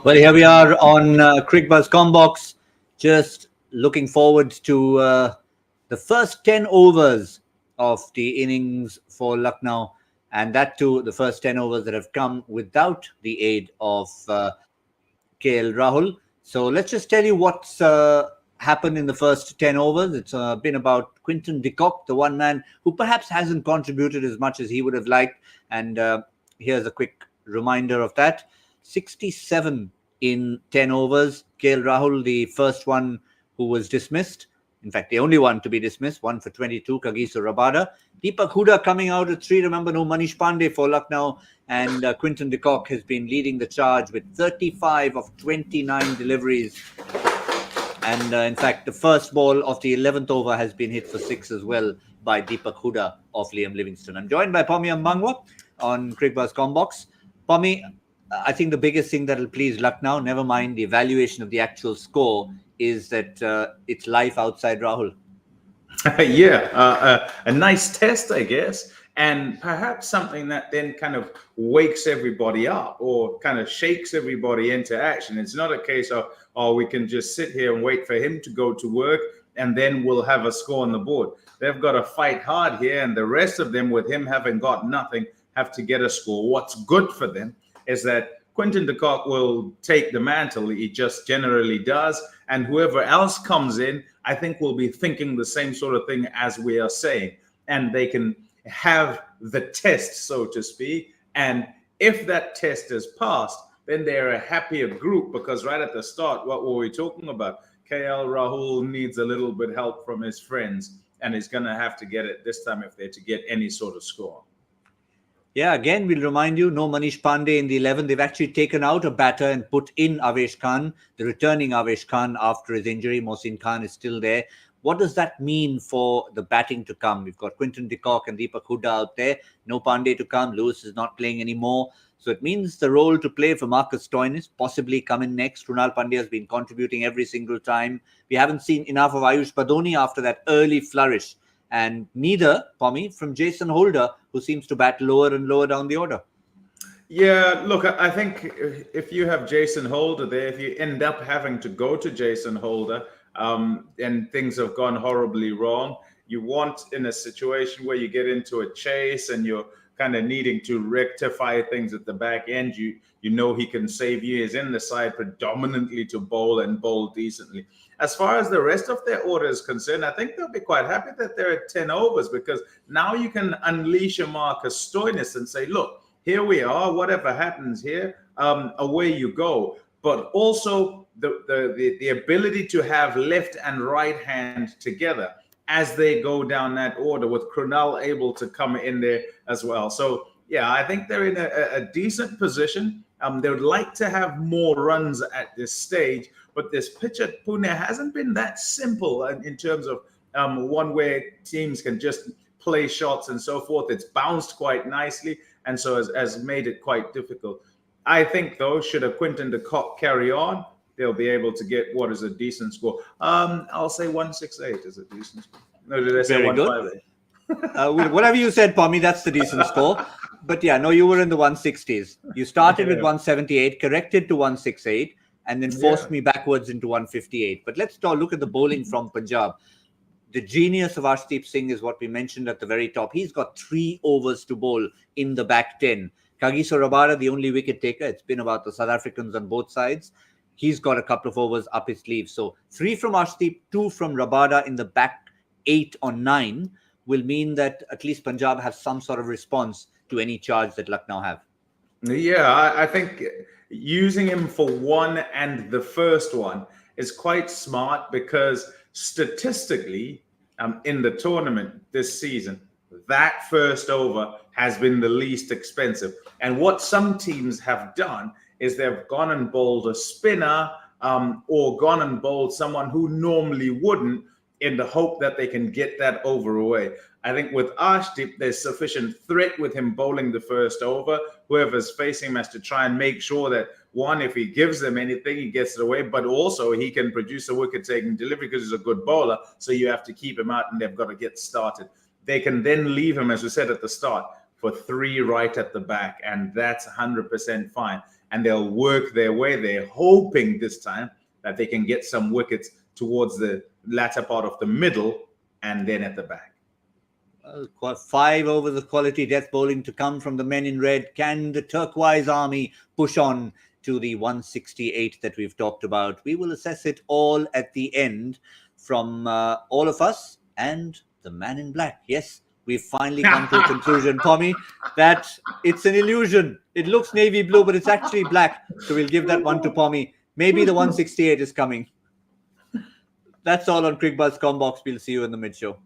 Well, here we are on Cricbuzz Comm, just looking forward to the first 10 overs of the innings for Lucknow, and that too, the first 10 overs that have come without the aid of KL Rahul. So let's just tell you what's happened in the first 10 overs. It's been about Quinton de Kock, the one man who perhaps hasn't contributed as much as he would have liked. And here's a quick reminder of that. 67 in 10 overs. KL Rahul, the first one who was dismissed. In fact, the only one to be dismissed, 1 for 22, Kagiso Rabada. Deepak Hooda coming out at 3. Remember, no Manish Pandey for Lucknow. And Quinton de Kock has been leading the charge with 35 of 29 deliveries. And in fact, the first ball of the 11th over has been hit for 6 as well by Deepak Hooda of Liam Livingstone. I'm joined by Pommie and Mbangwa on Cricbuzz Comm. Pommie, I think the biggest thing that will please Lucknow, never mind the evaluation of the actual score, is that it's life outside Rahul. Yeah, a nice test, I guess, and perhaps something that then kind of wakes everybody up or kind of shakes everybody into action. It's not a case of, oh, we can just sit here and wait for him to go to work and then we'll have a score on the board. They've got to fight hard here, and the rest of them, with him having got nothing, have to get a score. What's good for them is that Quinton de Kock will take the mantle. He just generally does. And whoever else comes in, I think will be thinking the same sort of thing as we are saying. And they can have the test, so to speak. And if that test is passed, then they're a happier group, because right at the start, what were we talking about? KL Rahul needs a little bit help from his friends, and he's going to have to get it this time if they're to get any sort of score. Yeah, again, we'll remind you, no Manish Pandey in the 11. They've actually taken out a batter and put in Avesh Khan, the returning Avesh Khan after his injury. Mohsin Khan is still there. What does that mean for the batting to come? We've got Quinton de Kock and Deepak Hooda out there. No Pandey to come. Lewis is not playing anymore. So it means the role to play for Marcus Stoinis possibly coming next. Krunal Pandya has been contributing every single time. We haven't seen enough of Ayush Badoni after that early flourish. And neither, Pommie, from Jason Holder, who seems to bat lower and lower down the order. Yeah, look, I think if you have Jason Holder there, if you end up having to go to Jason Holder and things have gone horribly wrong, you want, in a situation where you get into a chase and you're kind of needing to rectify things at the back end, you know he can save you. He's in the side predominantly to bowl and bowl decently. As far as the rest of their order is concerned, I think they'll be quite happy that they're at 10 overs, because now you can unleash a Marcus Stoinis and say, look, here we are, whatever happens here, away you go. But also the ability to have left and right hand together as they go down that order, with Krunal able to come in there as well. So, yeah, I think they're in a decent position. They would like to have more runs at this stage, but this pitch at Pune hasn't been that simple in terms of one where teams can just play shots and so forth. It's bounced quite nicely, and so has made it quite difficult. I think, though, should a Quinton de Kock carry on, they'll be able to get what is a decent score. I'll say 168 is a decent score. No, did I say 158? Whatever you said, Pommie, that's the decent score. But yeah, no, you were in the 160s. You started with 178, corrected to 168, and then forced me backwards into 158. But let's look at the bowling from Punjab. The genius of Arshdeep Singh is what we mentioned at the very top. He's got 3 overs to bowl in the back 10. Kagiso Rabada, the only wicket taker. It's been about the South Africans on both sides. He's got a couple of overs up his sleeve. So 3 from Arshdeep, 2 from Rabada in the back 8 or 9 will mean that at least Punjab have some sort of response to any charge that Lucknow have. Yeah, I think using him for one and the first one is quite smart, because statistically, in the tournament this season, that first over has been the least expensive. And what some teams have done is they've gone and bowled a spinner or gone and bowled someone who normally wouldn't, in the hope that they can get that over away. I think with Arshdeep, there's sufficient threat with him bowling the first over. Whoever's facing him has to try and make sure that, one, if he gives them anything, he gets it away, but also he can produce a wicket-taking delivery because he's a good bowler, so you have to keep him out and they've got to get started. They can then leave him, as we said at the start, for 3 right at the back, and that's 100% fine. And they'll work their way. They're hoping this time that they can get some wickets towards the latter part of the middle and then at the back. 5 overs of quality death bowling to come from the men in red. Can the turquoise army push on to the 168 that we've talked about? We will assess it all at the end from all of us and the man in black. Yes, we've finally come to a conclusion, Pommie, that it's an illusion. It looks navy blue, but it's actually black. So we'll give that one to Pommie. Maybe the 168 is coming. That's all on Cricbuzz Comm Box. We'll see you in the mid-show.